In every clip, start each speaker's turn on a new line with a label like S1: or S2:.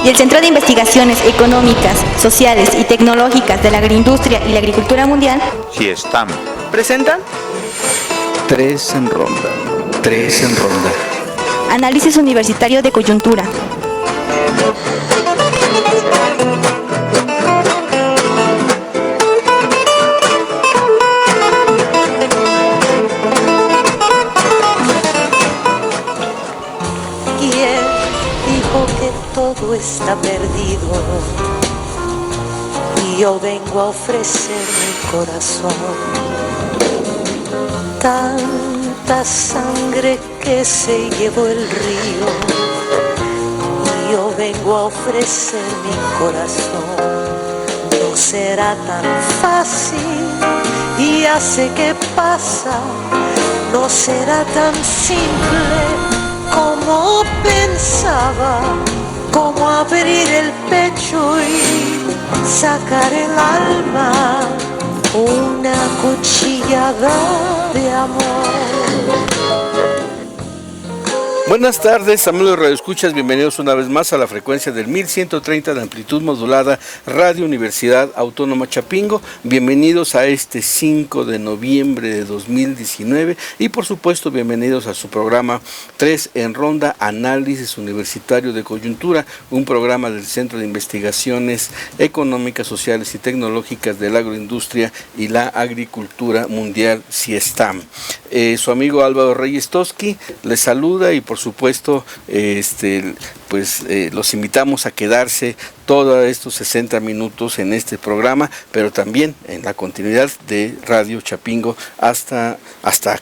S1: y el Centro de Investigaciones Económicas, Sociales y Tecnológicas de la Agroindustria y la Agricultura Mundial,
S2: CIESTAM,
S3: presentan
S4: Tres en Ronda.
S1: Análisis Universitario de Coyuntura.
S5: ¿Quién dijo que todo está perdido? Y yo vengo a ofrecer mi corazón. Tanta sangre que se llevó el río, y yo vengo a ofrecer mi corazón. No será tan fácil, y ya sé qué pasa. No será tan simple como pensaba, como abrir el pecho y sacar el alma. Una cuchillada de amor.
S4: Buenas tardes, amigos radioescuchas, bienvenidos una vez más a la frecuencia del 1130 de amplitud modulada Radio Universidad Autónoma Chapingo. Bienvenidos a este 5 de noviembre de 2019 y por supuesto bienvenidos a su programa 3 en Ronda, Análisis Universitario de Coyuntura, un programa del Centro de Investigaciones Económicas, Sociales y Tecnológicas de la Agroindustria y la Agricultura Mundial, CIESTAM. Su amigo Álvaro Reyes Toski les saluda y por supuesto los invitamos a quedarse todos estos 60 minutos en este programa, pero también en la continuidad de Radio Chapingo hasta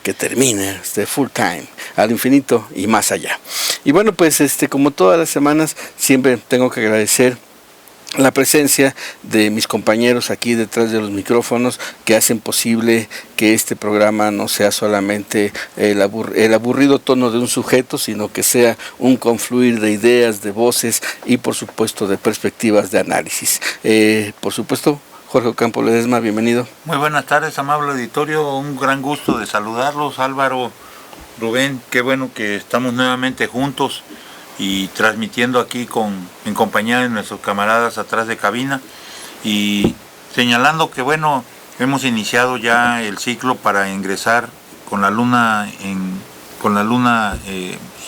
S4: que termine full time, al infinito y más allá. Y bueno, pues como todas las semanas siempre tengo que agradecer la presencia de mis compañeros aquí detrás de los micrófonos que hacen posible que este programa no sea solamente el aburrido tono de un sujeto, sino que sea un confluir de ideas, de voces y por supuesto de perspectivas de análisis. Por supuesto, Jorge Ocampo Ledesma, bienvenido.
S2: Muy buenas tardes, amable auditorio, un gran gusto de saludarlos, Álvaro, Rubén, qué bueno que estamos nuevamente juntos y transmitiendo aquí en compañía de nuestros camaradas atrás de cabina y señalando que bueno, hemos iniciado ya el ciclo para ingresar con la luna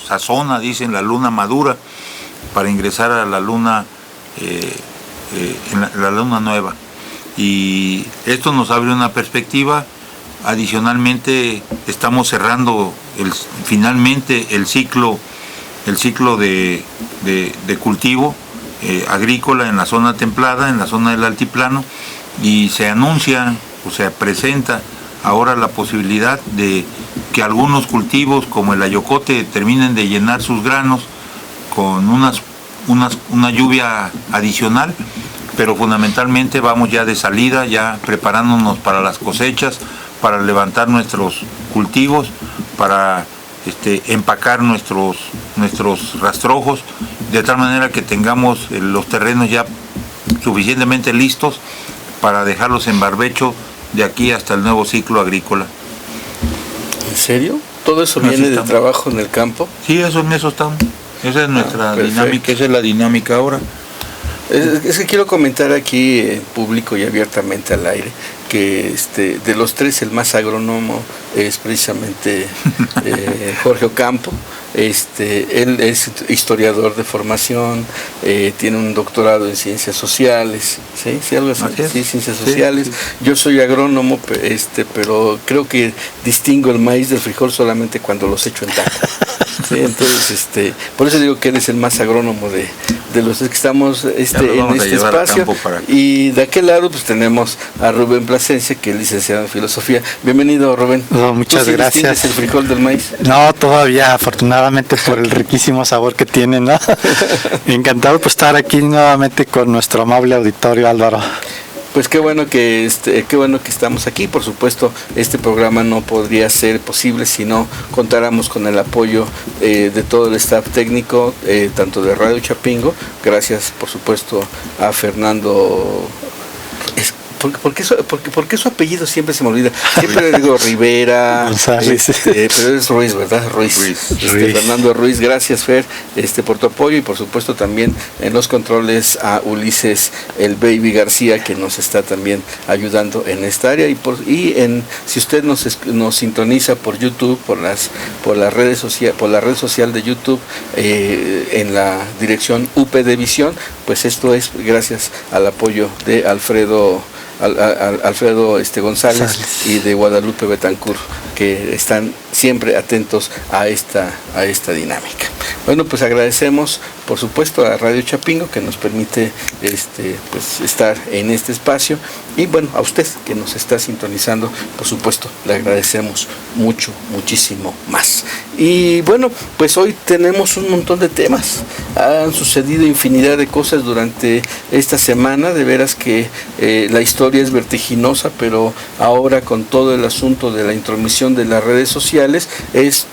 S2: sazona, dicen la luna madura, para ingresar a la luna la luna nueva, y esto nos abre una perspectiva. Adicionalmente estamos cerrando finalmente el ciclo de cultivo agrícola en la zona templada, en la zona del altiplano, y se anuncia o se presenta ahora la posibilidad de que algunos cultivos como el ayocote terminen de llenar sus granos con una lluvia adicional, pero fundamentalmente vamos ya de salida, ya preparándonos para las cosechas, para levantar nuestros cultivos, para empacar nuestros rastrojos, de tal manera que tengamos los terrenos ya suficientemente listos para dejarlos en barbecho de aquí hasta el nuevo ciclo agrícola.
S4: ¿En serio? ¿Todo eso viene de trabajo en el campo?
S2: Sí, en eso estamos. Esa es nuestra dinámica, esa es la dinámica ahora.
S4: Es que quiero comentar aquí en público y abiertamente al aire que de los tres el más agrónomo es precisamente Jorge Ocampo. Él es historiador de formación, tiene un doctorado en ciencias sociales, ¿sí? Algo así, sí, ciencias sociales. Sí. Yo soy agrónomo, pero creo que distingo el maíz del frijol solamente cuando los echo en taco. Sí, entonces, por eso digo que él es el más agrónomo de los que estamos en este espacio. Y de aquel lado pues tenemos a Rubén Plasencia, que es licenciado en filosofía. Bienvenido, Rubén.
S6: No, muchas gracias.
S4: ¿Distingues el frijol del maíz?
S6: No, todavía, afortunadamente por el riquísimo sabor que tiene, ¿no? Encantado por estar aquí nuevamente con nuestro amable auditorio, Álvaro.
S4: Pues qué bueno que estamos aquí. Por supuesto, este programa no podría ser posible si no contáramos con el apoyo de todo el staff técnico, tanto de Radio Chapingo. Gracias, por supuesto, a Fernando ¿Por qué su apellido siempre se me olvida? Siempre le digo Rivera,
S6: González.
S4: pero es Ruiz, ¿verdad? Ruiz. Fernando Ruiz, gracias Fer, por tu apoyo, y por supuesto también en los controles a Ulises el Baby García, que nos está también ayudando en esta área, si usted nos sintoniza por YouTube, por la red social de YouTube, en la dirección UPD Visión, pues esto es gracias al apoyo de Alfredo González y de Guadalupe Betancourt, que están siempre atentos a esta dinámica. Bueno, pues agradecemos por supuesto a Radio Chapingo, que nos permite pues estar en este espacio, y bueno, a usted que nos está sintonizando, por supuesto le agradecemos muchísimo más. Y bueno, pues hoy tenemos un montón de temas. Han sucedido infinidad de cosas durante esta semana, de veras que la historia es vertiginosa, pero ahora con todo el asunto de la intromisión de las redes sociales es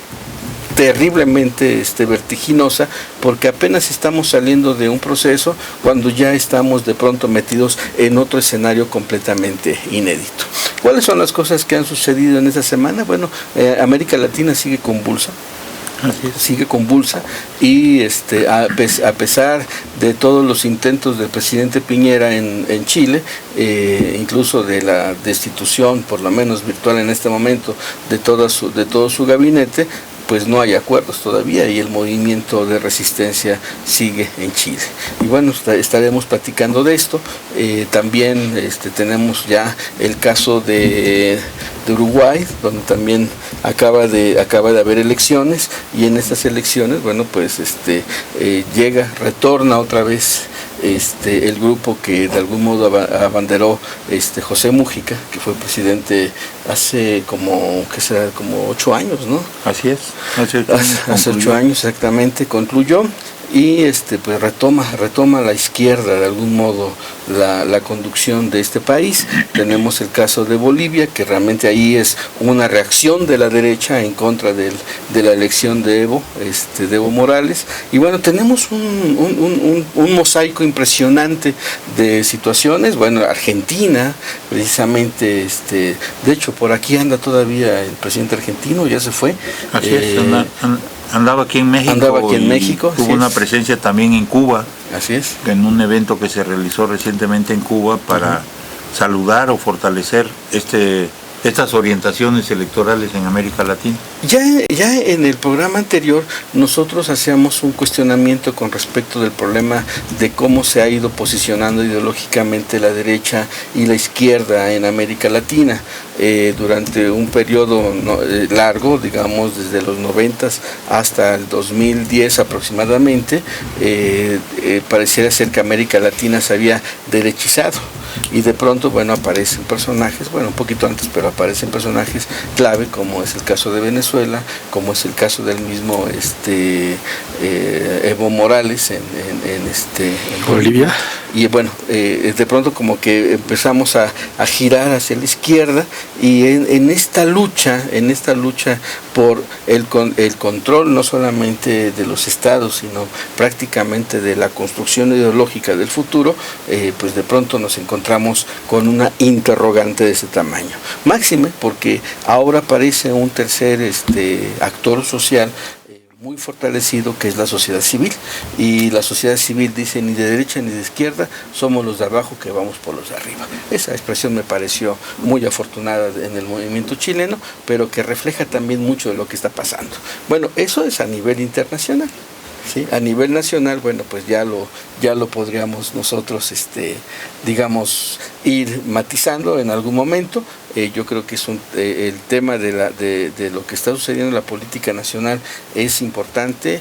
S4: terriblemente vertiginosa, porque apenas estamos saliendo de un proceso cuando ya estamos de pronto metidos en otro escenario completamente inédito. ¿Cuáles son las cosas que han sucedido en esta semana? Bueno, América Latina sigue convulsa. Y a pesar de todos los intentos del presidente Piñera en Chile, incluso de la destitución, por lo menos virtual en este momento, de todo su gabinete, pues no hay acuerdos todavía, y el movimiento de resistencia sigue en Chile. Y bueno, estaremos platicando de esto. También tenemos ya el caso de Uruguay, donde también acaba de haber elecciones, y en estas elecciones, bueno, pues retorna otra vez el grupo que de algún modo abanderó José Mújica, que fue presidente hace como 8 años, ¿no?
S2: Así es.
S4: Hace 8 años exactamente concluyó, y pues retoma la izquierda de algún modo la conducción de este país. Tenemos el caso de Bolivia, que realmente ahí es una reacción de la derecha en contra de la elección de Evo Morales. Y bueno, tenemos un mosaico impresionante de situaciones. Bueno, Argentina, precisamente, de hecho por aquí anda todavía el presidente argentino, ya se fue.
S2: Así es, andaba aquí en México. Tuvo una presencia también en Cuba.
S4: Así es.
S2: En un evento que se realizó recientemente en Cuba para saludar o fortalecer estas orientaciones electorales en América Latina.
S4: Ya en el programa anterior nosotros hacíamos un cuestionamiento con respecto del problema de cómo se ha ido posicionando ideológicamente la derecha y la izquierda en América Latina durante un periodo largo, digamos desde los 90 hasta el 2010 aproximadamente. Pareciera ser que América Latina se había derechizado, y de pronto, bueno, aparecen personajes, bueno, un poquito antes, pero aparecen personajes clave, como es el caso de Venezuela, como es el caso del mismo Evo Morales en
S6: Bolivia.
S4: Y bueno, de pronto como que empezamos a girar hacia la izquierda, y en esta lucha por el control no solamente de los estados, sino prácticamente de la construcción ideológica del futuro, pues de pronto nos encontramos con una interrogante de ese tamaño. Máxime porque ahora aparece un tercer actor social muy fortalecido, que es la sociedad civil, y la sociedad civil dice: ni de derecha ni de izquierda, somos los de abajo que vamos por los de arriba. Esa expresión me pareció muy afortunada en el movimiento chileno, pero que refleja también mucho de lo que está pasando. Bueno, eso es a nivel internacional. ¿Sí? A nivel nacional, bueno, pues ya lo podríamos nosotros, digamos, ir matizando en algún momento. Yo creo que es el tema de lo que está sucediendo en la política nacional es importante.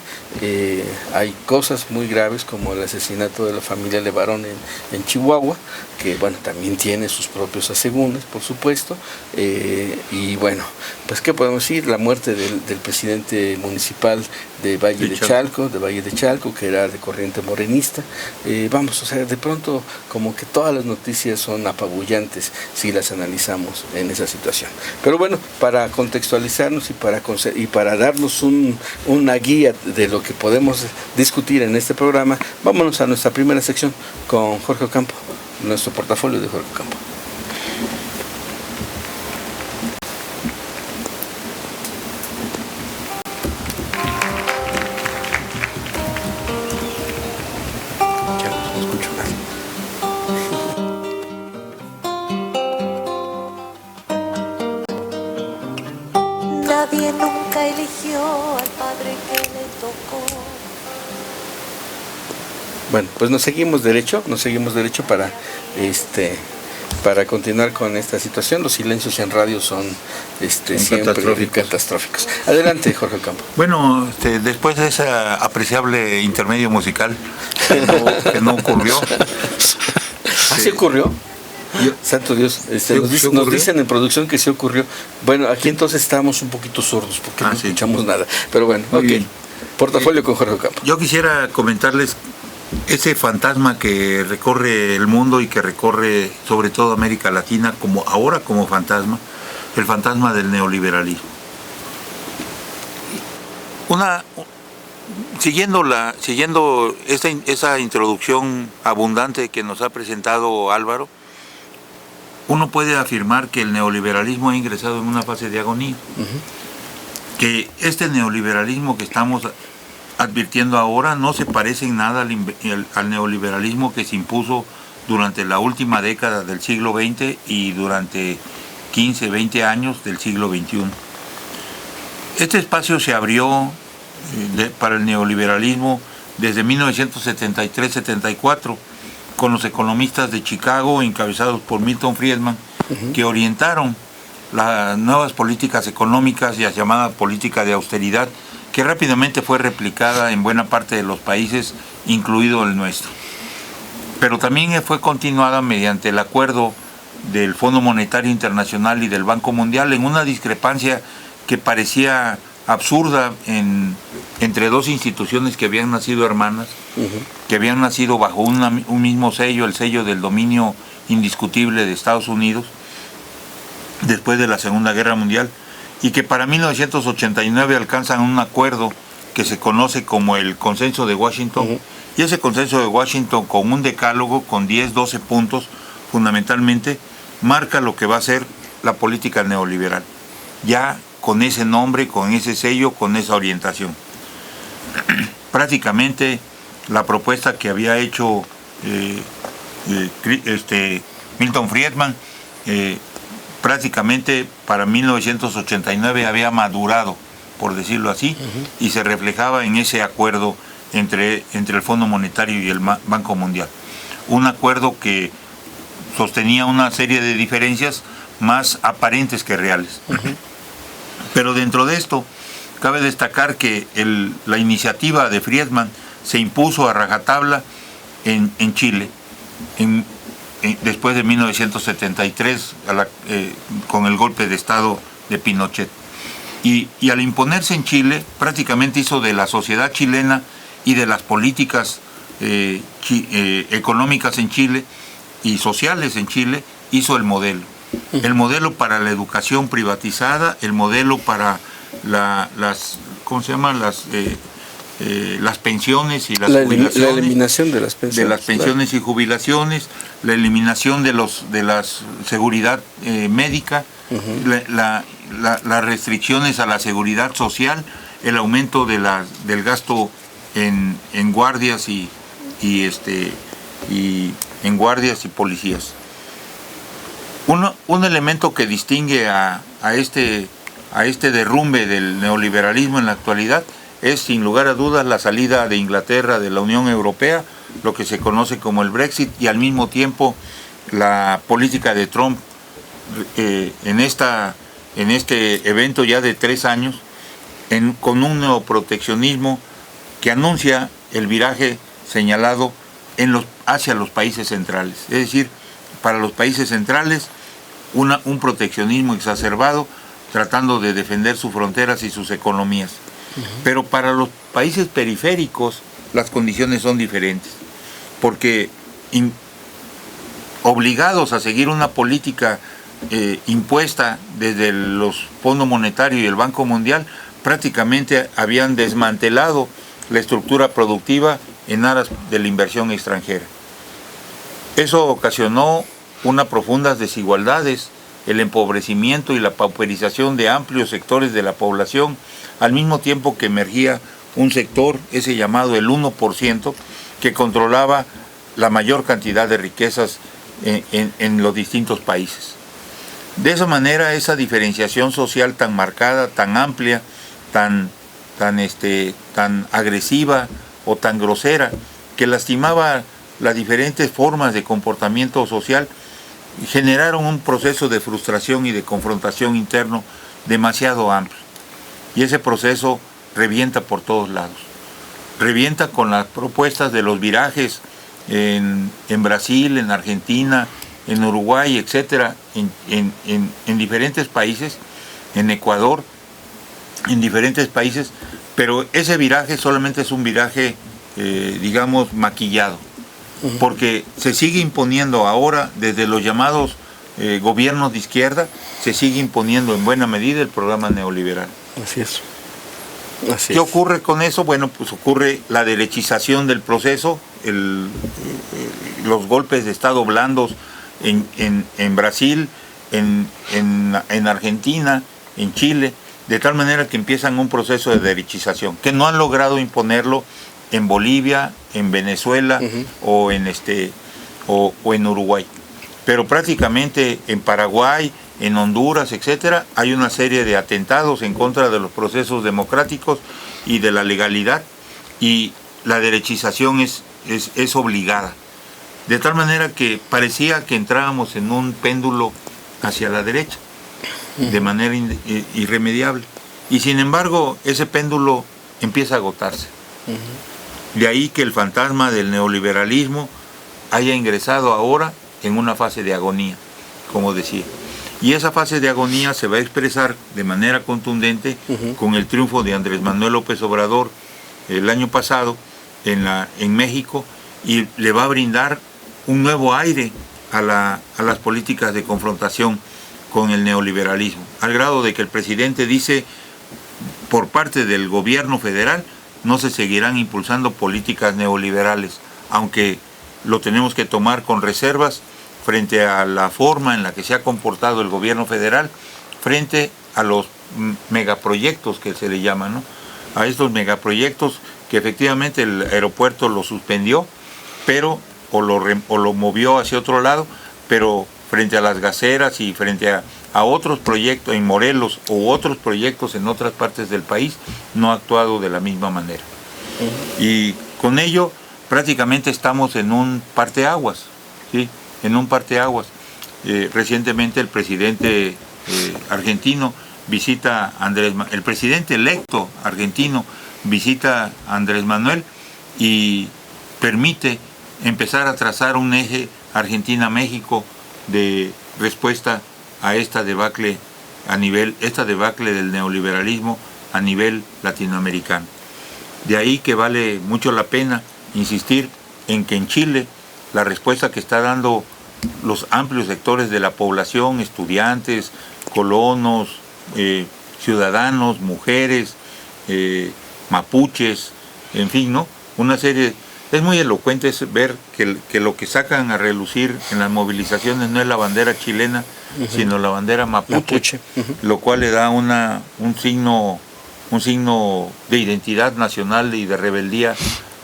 S4: Hay cosas muy graves como el asesinato de la familia Levarón en Chihuahua, que bueno, también tiene sus propios asegúnes, por supuesto. Y bueno, pues qué podemos decir, la muerte del presidente municipal de Valle de Chalco, que era de corriente morenista. O sea, de pronto como que todas las noticias son apabullantes si las analizamos en esa situación. Pero bueno, para contextualizarnos y para darnos una guía de lo que podemos discutir en este programa, vámonos a nuestra primera sección con Jorge Ocampo, nuestro portafolio de Jorge Ocampo. Bueno, pues nos seguimos derecho para continuar con esta situación. Los silencios en radio son siempre catastróficos. Adelante, Jorge Ocampo.
S2: Bueno, después de ese apreciable intermedio musical que no ocurrió.
S4: ¿Sí ocurrió? Santo Dios, nos dicen en producción que sí ocurrió. Bueno, aquí entonces estábamos un poquito sordos porque no escuchamos nada. Pero bueno, ok. Portafolio con Jorge Ocampo.
S2: Yo quisiera comentarles ese fantasma que recorre el mundo y que recorre sobre todo América Latina como fantasma, el fantasma del neoliberalismo. Siguiendo esa introducción abundante que nos ha presentado Álvaro, uno puede afirmar que el neoliberalismo ha ingresado en una fase de agonía. Que este neoliberalismo que estamos advirtiendo ahora no se parece en nada al neoliberalismo que se impuso durante la última década del siglo XX y durante 15, 20 años del siglo XXI. Este espacio se abrió para el neoliberalismo desde 1973-74 con los economistas de Chicago encabezados por Milton Friedman, que orientaron las nuevas políticas económicas y la llamada política de austeridad, que rápidamente fue replicada en buena parte de los países, incluido el nuestro. Pero también fue continuada mediante el acuerdo del Fondo Monetario Internacional y del Banco Mundial en una discrepancia que parecía absurda entre dos instituciones que habían nacido hermanas, que habían nacido bajo un mismo sello, el sello del dominio indiscutible de Estados Unidos, después de la Segunda Guerra Mundial, y que para 1989 alcanzan un acuerdo que se conoce como el Consenso de Washington, y ese Consenso de Washington, con un decálogo con 10, 12 puntos, fundamentalmente, marca lo que va a ser la política neoliberal, ya con ese nombre, con ese sello, con esa orientación. Prácticamente la propuesta que había hecho Milton Friedman, prácticamente para 1989 había madurado, por decirlo así, y se reflejaba en ese acuerdo entre el Fondo Monetario y el Banco Mundial. Un acuerdo que sostenía una serie de diferencias más aparentes que reales. Pero dentro de esto, cabe destacar que la iniciativa de Friedman se impuso a rajatabla en Chile, después de 1973, con el golpe de Estado de Pinochet. Y al imponerse en Chile, prácticamente hizo de la sociedad chilena y de las políticas económicas en Chile y sociales en Chile, hizo el modelo. El modelo para la educación privatizada, el modelo para las pensiones y las jubilaciones,
S4: la eliminación de las pensiones,
S2: y jubilaciones, la eliminación de la seguridad médica, las restricciones a la seguridad social, el aumento del gasto en guardias y en guardias y policías. Un elemento que distingue a este derrumbe del neoliberalismo en la actualidad es, sin lugar a dudas, la salida de Inglaterra de la Unión Europea, lo que se conoce como el Brexit, y al mismo tiempo la política de Trump en este evento ya de 3 años, con un neoproteccionismo que anuncia el viraje señalado hacia los países centrales. Es decir, para los países centrales, un proteccionismo exacerbado, tratando de defender sus fronteras y sus economías. Pero para los países periféricos las condiciones son diferentes, porque obligados a seguir una política impuesta desde los Fondos Monetario y el Banco Mundial, prácticamente habían desmantelado la estructura productiva en aras de la inversión extranjera. Eso ocasionó unas profundas desigualdades, el empobrecimiento y la pauperización de amplios sectores de la población, al mismo tiempo que emergía un sector, ese llamado el 1%, que controlaba la mayor cantidad de riquezas en los distintos países. De esa manera, esa diferenciación social tan marcada, tan amplia, tan agresiva o tan grosera que lastimaba las diferentes formas de comportamiento social, generaron un proceso de frustración y de confrontación interno demasiado amplio. Y ese proceso revienta por todos lados. Revienta con las propuestas de los virajes en Brasil, en Argentina, en Uruguay, etcétera, en diferentes países, en Ecuador, en diferentes países, pero ese viraje solamente es un viraje, digamos, maquillado, porque se sigue imponiendo ahora, desde los llamados gobiernos de izquierda, se sigue imponiendo en buena medida el programa neoliberal.
S4: Así es.
S2: ¿Qué ocurre con eso? Bueno, pues ocurre la derechización del proceso, los golpes de Estado blandos en Brasil, en Argentina, en Chile, de tal manera que empiezan un proceso de derechización, que no han logrado imponerlo en Bolivia, en Venezuela o en Uruguay. Pero prácticamente en Paraguay, en Honduras, etcétera, hay una serie de atentados en contra de los procesos democráticos y de la legalidad, y la derechización es obligada. De tal manera que parecía que entrábamos en un péndulo hacia la derecha, de manera irremediable. Y sin embargo, ese péndulo empieza a agotarse. De ahí que el fantasma del neoliberalismo haya ingresado ahora en una fase de agonía, como decía. Y esa fase de agonía se va a expresar de manera contundente con el triunfo de Andrés Manuel López Obrador el año pasado en México, y le va a brindar un nuevo aire a las políticas de confrontación con el neoliberalismo, al grado de que el presidente dice, por parte del gobierno federal, no se seguirán impulsando políticas neoliberales, aunque lo tenemos que tomar con reservas frente a la forma en la que se ha comportado el gobierno federal frente a los megaproyectos que se le llaman, ¿no? A estos megaproyectos que efectivamente el aeropuerto lo suspendió, pero o lo movió hacia otro lado, pero frente a las gaseras y frente a otros proyectos en Morelos u otros proyectos en otras partes del país, no ha actuado de la misma manera. Y con ello prácticamente estamos en un parteaguas, ¿sí? En un parteaguas. Recientemente el presidente argentino visita el presidente electo argentino visita a Andrés Manuel y permite empezar a trazar un eje Argentina-México de respuesta a esta debacle del neoliberalismo a nivel latinoamericano. De ahí que vale mucho la pena insistir en que en Chile la respuesta que está dando los amplios sectores de la población, estudiantes, colonos, ciudadanos, mujeres, mapuches, en fin, ¿no? Una serie. Es muy elocuente ver que lo que sacan a relucir en las movilizaciones no es la bandera chilena, sino la bandera mapuche. Lo cual le da un signo de identidad nacional y de rebeldía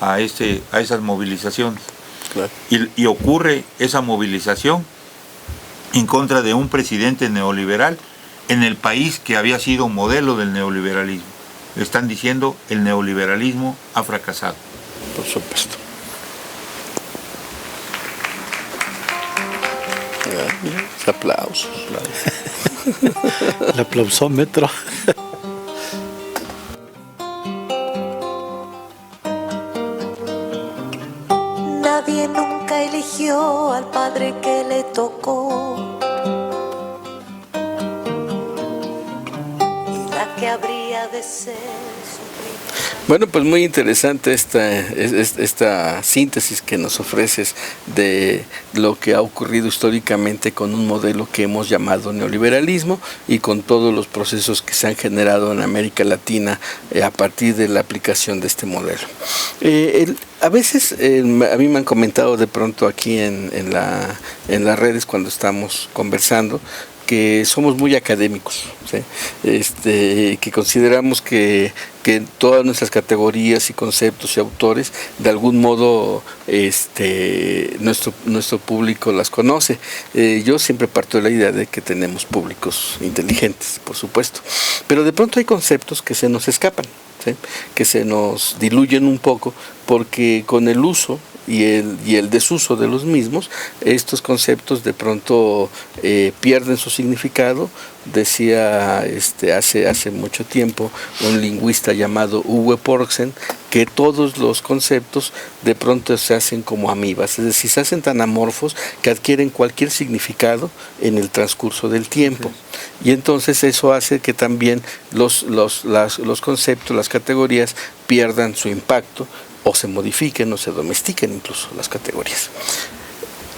S2: a esas movilizaciones. Claro. Y ocurre esa movilización en contra de un presidente neoliberal en el país que había sido modelo del neoliberalismo. Le están diciendo el neoliberalismo ha fracasado.
S4: Por supuesto. Aplausos.
S6: El aplausómetro.
S5: Nadie nunca eligió al padre que le tocó, y la que habría de ser su prima.
S4: Bueno, pues muy interesante esta síntesis que nos ofreces de lo que ha ocurrido históricamente con un modelo que hemos llamado neoliberalismo y con todos los procesos que se han generado en América Latina a partir de la aplicación de este modelo. A veces a mí me han comentado de pronto aquí en las redes cuando estamos conversando que somos muy académicos, ¿sí? Que consideramos que todas nuestras categorías y conceptos y autores de algún modo nuestro público las conoce. Yo siempre parto de la idea de que tenemos públicos inteligentes, por supuesto, pero de pronto hay conceptos que se nos escapan, ¿sí? Que se nos diluyen un poco porque con el uso y el desuso de los mismos, estos conceptos de pronto pierden su significado. Decía hace mucho tiempo un lingüista llamado Uwe Porksen que todos los conceptos de pronto se hacen como amibas, es decir, se hacen tan amorfos que adquieren cualquier significado en el transcurso del tiempo. Y entonces eso hace que también los conceptos, las categorías pierdan su impacto, o se modifiquen o se domestiquen incluso las categorías.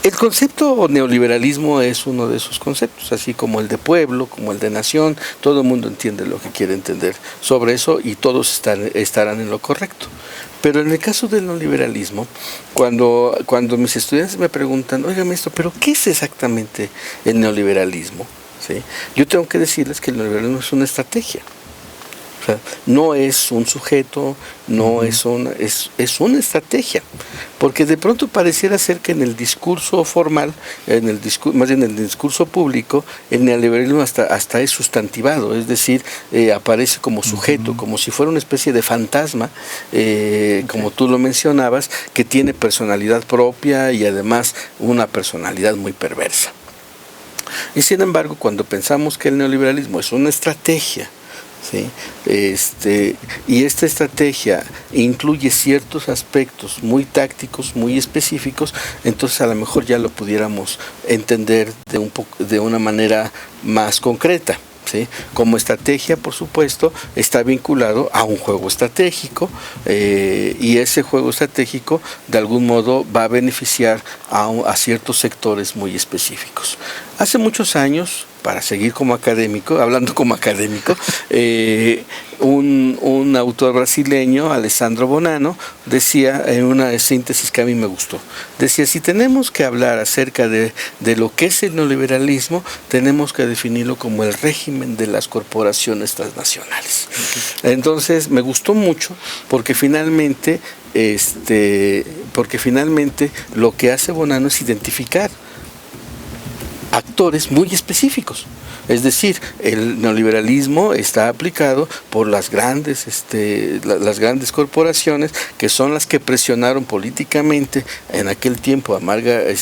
S4: El concepto neoliberalismo es uno de esos conceptos, así como el de pueblo, como el de nación. Todo el mundo entiende lo que quiere entender sobre eso y todos estarán en lo correcto. Pero en el caso del neoliberalismo, cuando mis estudiantes me preguntan, oiga maestro, ¿pero qué es exactamente el neoliberalismo? ¿Sí? Yo tengo que decirles que el neoliberalismo es una estrategia. O sea, no es un sujeto, no es una estrategia, porque de pronto pareciera ser que en el discurso formal, más bien en el discurso público, el neoliberalismo hasta es sustantivado, es decir, aparece como sujeto, como si fuera una especie de fantasma, como tú lo mencionabas, que tiene personalidad propia y además una personalidad muy perversa. Y sin embargo, cuando pensamos que el neoliberalismo es una estrategia, ¿sí? Y esta estrategia incluye ciertos aspectos muy tácticos, muy específicos, entonces a lo mejor ya lo pudiéramos entender de una manera más concreta. ¿Sí? Como estrategia, por supuesto, está vinculado a un juego estratégico, y ese juego estratégico de algún modo va a beneficiar a ciertos sectores muy específicos. Hace muchos años, para seguir como académico, hablando como académico, un autor brasileño, Alessandro Bonanno, decía en una síntesis que a mí me gustó, decía, si tenemos que hablar acerca de lo que es el neoliberalismo, tenemos que definirlo como el régimen de las corporaciones transnacionales. Entonces me gustó mucho porque finalmente lo que hace Bonanno es identificar actores muy específicos. Es decir, el neoliberalismo está aplicado por las grandes corporaciones, que son las que presionaron políticamente en aquel tiempo a Margaret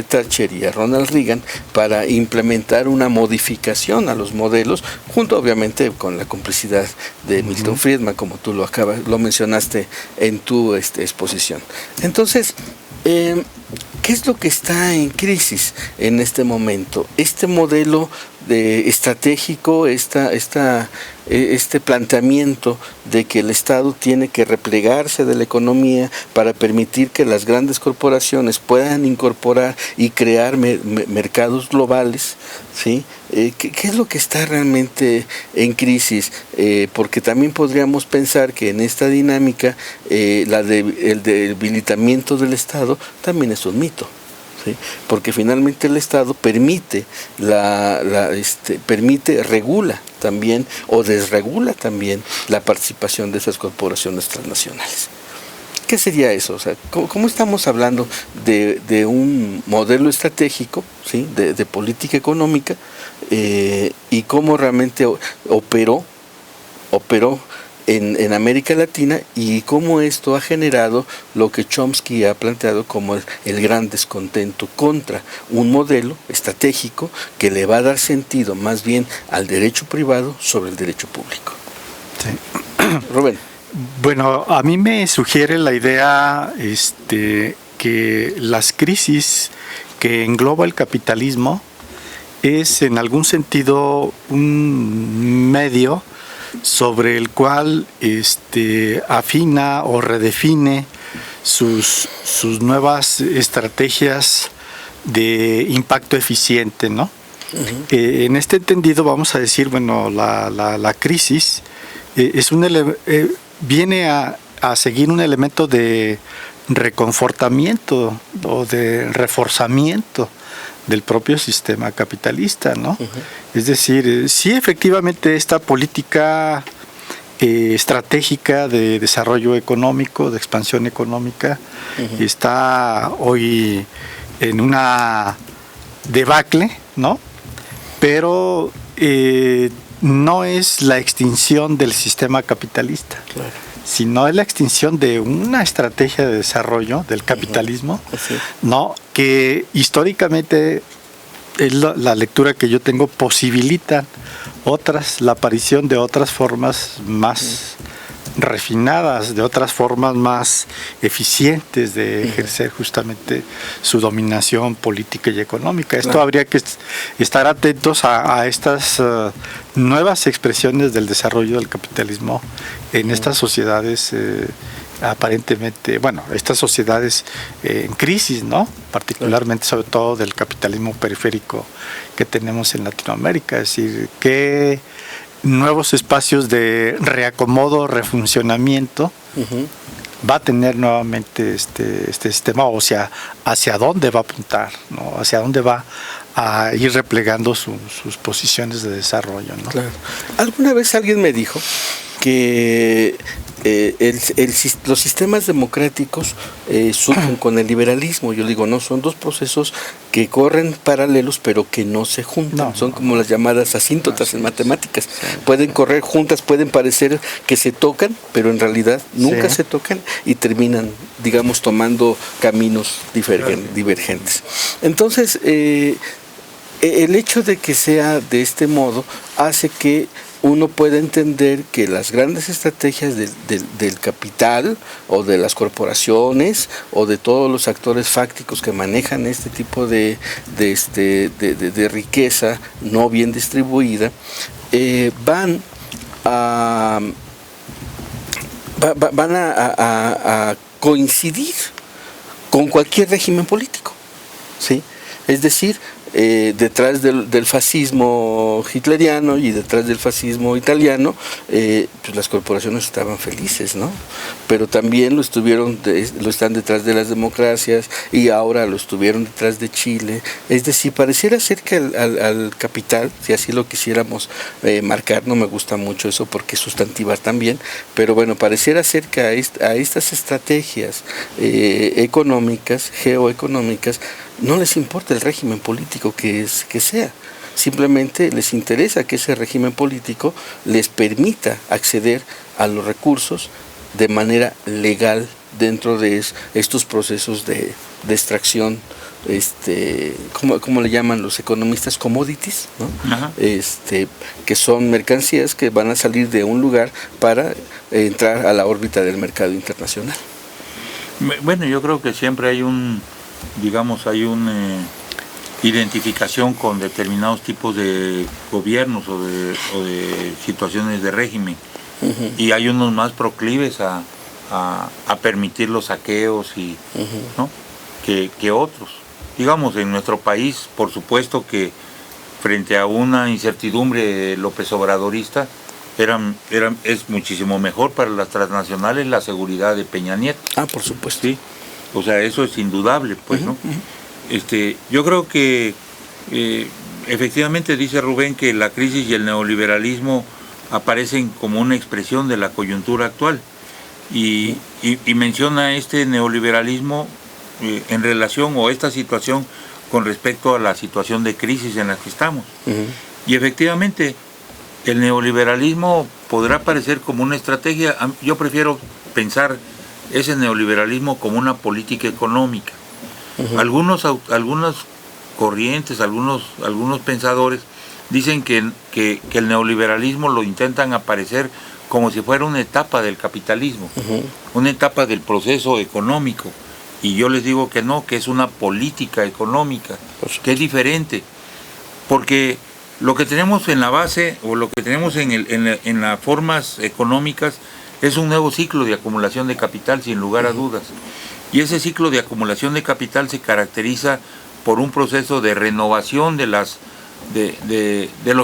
S4: Thatcher y a Ronald Reagan para implementar una modificación a los modelos, junto obviamente con la complicidad de Milton Friedman, como tú lo mencionaste en tu exposición. Entonces, ¿qué es lo que está en crisis en este momento? Este modelo estratégico, este planteamiento de que el Estado tiene que replegarse de la economía para permitir que las grandes corporaciones puedan incorporar y crear mercados globales, ¿sí? ¿Qué es lo que está realmente en crisis? Porque también podríamos pensar que en esta dinámica el debilitamiento del Estado también es un mito. ¿Sí? Porque finalmente el Estado permite, regula también o desregula también la participación de esas corporaciones transnacionales. ¿Qué sería eso? O sea, ¿cómo estamos hablando de un modelo estratégico, ¿sí? de política económica, y cómo realmente operó en América Latina, y cómo esto ha generado lo que Chomsky ha planteado como el gran descontento contra un modelo estratégico que le va a dar sentido más bien al derecho privado sobre el derecho público?
S6: Sí.
S4: Rubén.
S6: Bueno, a mí me sugiere la idea que las crisis que engloba el capitalismo es en algún sentido un medio sobre el cual afina o redefine sus nuevas estrategias de impacto eficiente, ¿no? Uh-huh. En este entendido vamos a decir, bueno, la crisis es viene a seguir un elemento de reconfortamiento o de reforzamiento del propio sistema capitalista, ¿no? Es decir, sí, efectivamente esta política estratégica de desarrollo económico, de expansión económica, está hoy en una debacle, ¿no? Pero no es la extinción del sistema capitalista,
S4: Claro.
S6: sino es la extinción de una estrategia de desarrollo del capitalismo, ¿no? Que históricamente es la lectura que yo tengo, posibilita la aparición de otras formas más refinadas, de otras formas más eficientes de ejercer justamente su dominación política y económica. Esto habría que estar atentos a estas nuevas expresiones del desarrollo del capitalismo en estas sociedades aparentemente, bueno, estas sociedades en crisis, ¿no? Particularmente, sobre todo del capitalismo periférico que tenemos en Latinoamérica. Es decir, qué nuevos espacios de reacomodo, refuncionamiento va a tener nuevamente este sistema, o sea, hacia dónde va a apuntar, ¿no? Hacia dónde va a ir replegando sus posiciones de desarrollo, ¿no?
S4: Claro. Alguna vez alguien me dijo que los sistemas democráticos surgen con el liberalismo. Yo digo, no, son dos procesos que corren paralelos pero que no se juntan. Son como las llamadas asíntotas en matemáticas. Pueden correr juntas, pueden parecer que se tocan, pero en realidad nunca se tocan y terminan, digamos, tomando caminos divergentes. Entonces, el hecho de que sea de este modo hace que uno puede entender que las grandes estrategias del capital o de las corporaciones o de todos los actores fácticos que manejan este tipo de riqueza no bien distribuida van a coincidir con cualquier régimen político, ¿sí? Es decir, detrás del fascismo hitleriano y detrás del fascismo italiano, pues las corporaciones estaban felices, ¿no? Pero también lo están detrás de las democracias y ahora lo estuvieron detrás de Chile. Es decir, pareciera ser que al capital, si así lo quisiéramos marcar, no me gusta mucho eso porque es sustantivar también, pero bueno, pareciera ser que a estas estrategias económicas, geoeconómicas, no les importa el régimen político que sea. Simplemente les interesa que ese régimen político les permita acceder a los recursos de manera legal dentro de estos procesos de extracción, ¿cómo le llaman los economistas? Commodities, ¿no? Que son mercancías que van a salir de un lugar para entrar a la órbita del mercado internacional.
S2: Bueno, yo creo que siempre hay una identificación con determinados tipos de gobiernos o de situaciones de régimen, y hay unos más proclives a permitir los saqueos ¿no? que otros. Digamos, en nuestro país, por supuesto que frente a una incertidumbre López Obradorista, es muchísimo mejor para las transnacionales la seguridad de Peña Nieto.
S4: Por supuesto.
S2: Sí. O sea, eso es indudable, pues, ¿no? Yo creo que efectivamente dice Rubén que la crisis y el neoliberalismo aparecen como una expresión de la coyuntura actual, y menciona este neoliberalismo en relación, o esta situación con respecto a la situación de crisis en la que estamos. Y efectivamente el neoliberalismo podrá parecer como una estrategia. Yo prefiero pensar ese neoliberalismo como una política económica. Algunas corrientes, algunos pensadores dicen que el neoliberalismo lo intentan aparecer como si fuera una etapa del capitalismo, una etapa del proceso económico, y yo les digo que no, que es una política económica, que es diferente, porque lo que tenemos en la base, o lo que tenemos en las formas económicas, es un nuevo ciclo de acumulación de capital, sin lugar a dudas. Y ese ciclo de acumulación de capital se caracteriza por un proceso de renovación de los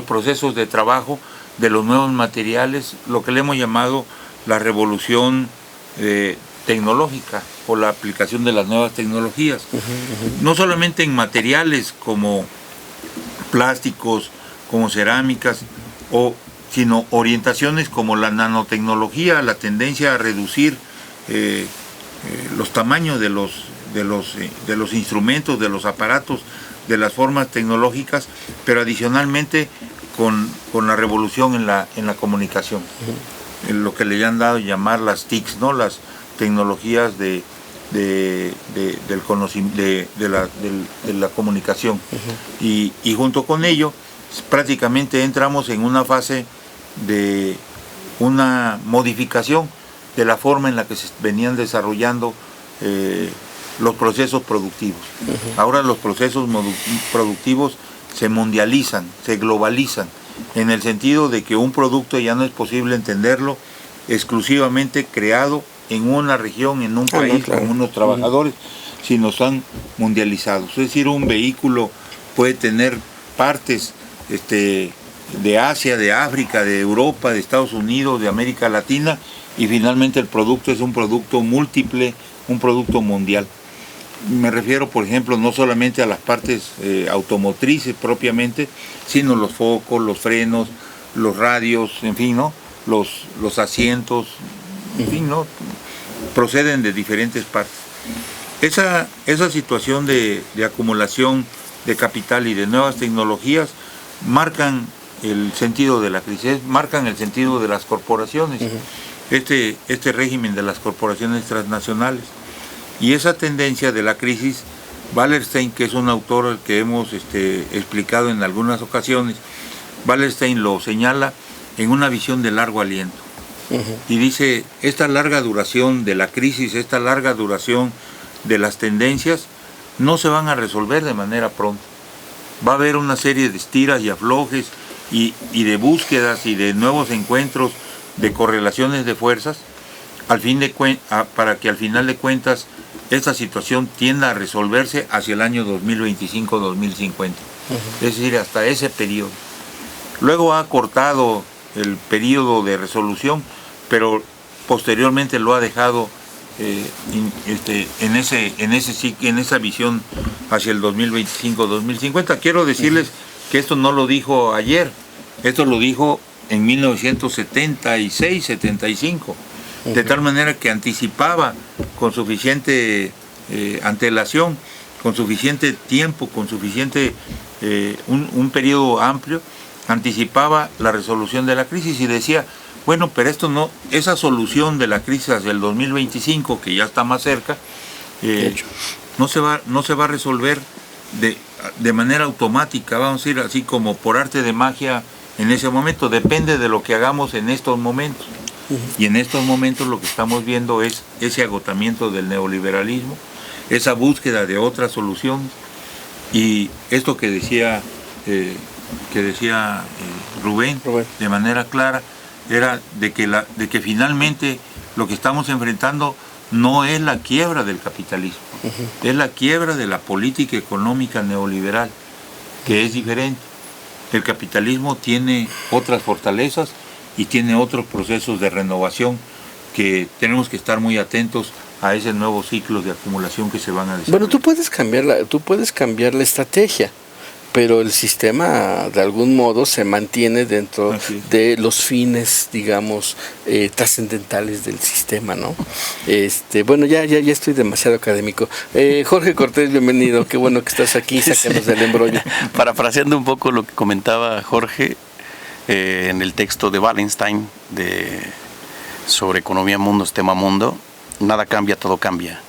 S2: procesos de trabajo, de los nuevos materiales, lo que le hemos llamado la revolución tecnológica o la aplicación de las nuevas tecnologías. No solamente en materiales como plásticos, como cerámicas, sino orientaciones como la nanotecnología, la tendencia a reducir los tamaños de los instrumentos, de los aparatos, de las formas tecnológicas, pero adicionalmente con la revolución en la comunicación, en lo que le han dado a llamar las TICs, ¿no? Las tecnologías de la comunicación. Y junto con ello, prácticamente entramos en una fase de una modificación de la forma en la que se venían desarrollando los procesos productivos. Ahora los procesos productivos se mundializan, se globalizan, en el sentido de que un producto ya no es posible entenderlo exclusivamente creado en una región, en un país, con unos trabajadores, sino están mundializados. Es decir, un vehículo puede tener partes de Asia, de África, de Europa, de Estados Unidos, de América Latina, y finalmente el producto es un producto múltiple, un producto mundial. Me refiero, por ejemplo, no solamente a las partes automotrices propiamente, sino los focos, los frenos, los radios, en fin, ¿no? Los asientos, en fin, ¿no? Proceden de diferentes partes. Esa situación de acumulación de capital y de nuevas tecnologías marcan el sentido de la crisis, marcan el sentido de las corporaciones, este régimen de las corporaciones transnacionales. Y esa tendencia de la crisis, Wallerstein, que es un autor que hemos explicado en algunas ocasiones, Wallerstein lo señala en una visión de largo aliento. Y dice, esta larga duración de la crisis, esta larga duración de las tendencias, no se van a resolver de manera pronta. Va a haber una serie de estiras y aflojes y de búsquedas y de nuevos encuentros de correlaciones de fuerzas, para que al final de cuentas esta situación tienda a resolverse hacia el año 2025-2050. Es decir, hasta ese periodo. Luego ha cortado el periodo de resolución, pero posteriormente lo ha dejado en esa visión hacia el 2025-2050. Quiero decirles que esto no lo dijo ayer, esto lo dijo en 1976-75, de tal manera que anticipaba con suficiente antelación, con suficiente tiempo, con suficiente un periodo amplio, anticipaba la resolución de la crisis y decía, bueno, pero esa solución de la crisis hacia el 2025, que ya está más cerca, no se va a resolver de manera automática, vamos a decir así como por arte de magia en ese momento, depende de lo que hagamos en estos momentos. Y en estos momentos lo que estamos viendo es ese agotamiento del neoliberalismo, esa búsqueda de otras soluciones, y esto que decía Rubén de manera clara, era de que finalmente lo que estamos enfrentando no es la quiebra del capitalismo, es la quiebra de la política económica neoliberal, que es diferente. El capitalismo tiene otras fortalezas y tiene otros procesos de renovación que tenemos que estar muy atentos a ese nuevo ciclo de acumulación que se van a desarrollar.
S4: Bueno, tú puedes cambiar la estrategia, pero el sistema de algún modo se mantiene dentro de los fines, digamos, trascendentales del sistema, ¿no? Bueno, ya estoy demasiado académico. Jorge Cortés, bienvenido, qué bueno que estás aquí, sácanos del embrollo.
S3: Parafraseando un poco lo que comentaba Jorge en el texto de Wallerstein sobre economía mundo, sistema mundo, nada cambia, todo cambia.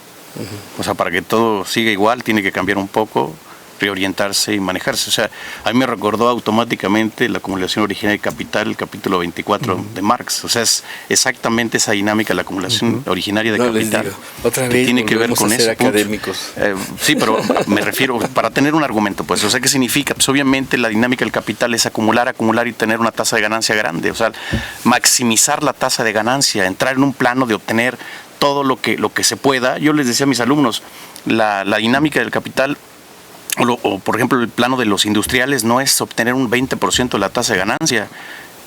S3: O sea, para que todo siga igual, tiene que cambiar un poco, reorientarse y manejarse. O sea, a mí me recordó automáticamente la acumulación originaria de capital, el capítulo 24 de Marx. O sea, es exactamente esa dinámica de la acumulación originaria de capital.
S4: Otra vez
S3: tiene que ver con eso.
S4: Académicos.
S3: Sí, pero me refiero, para tener un argumento, pues, o sea, ¿qué significa? Pues obviamente la dinámica del capital es acumular y tener una tasa de ganancia grande. O sea, maximizar la tasa de ganancia, entrar en un plano de obtener todo lo que se pueda. Yo les decía a mis alumnos, la dinámica del capital, o por ejemplo el plano de los industriales, no es obtener un 20% de la tasa de ganancia,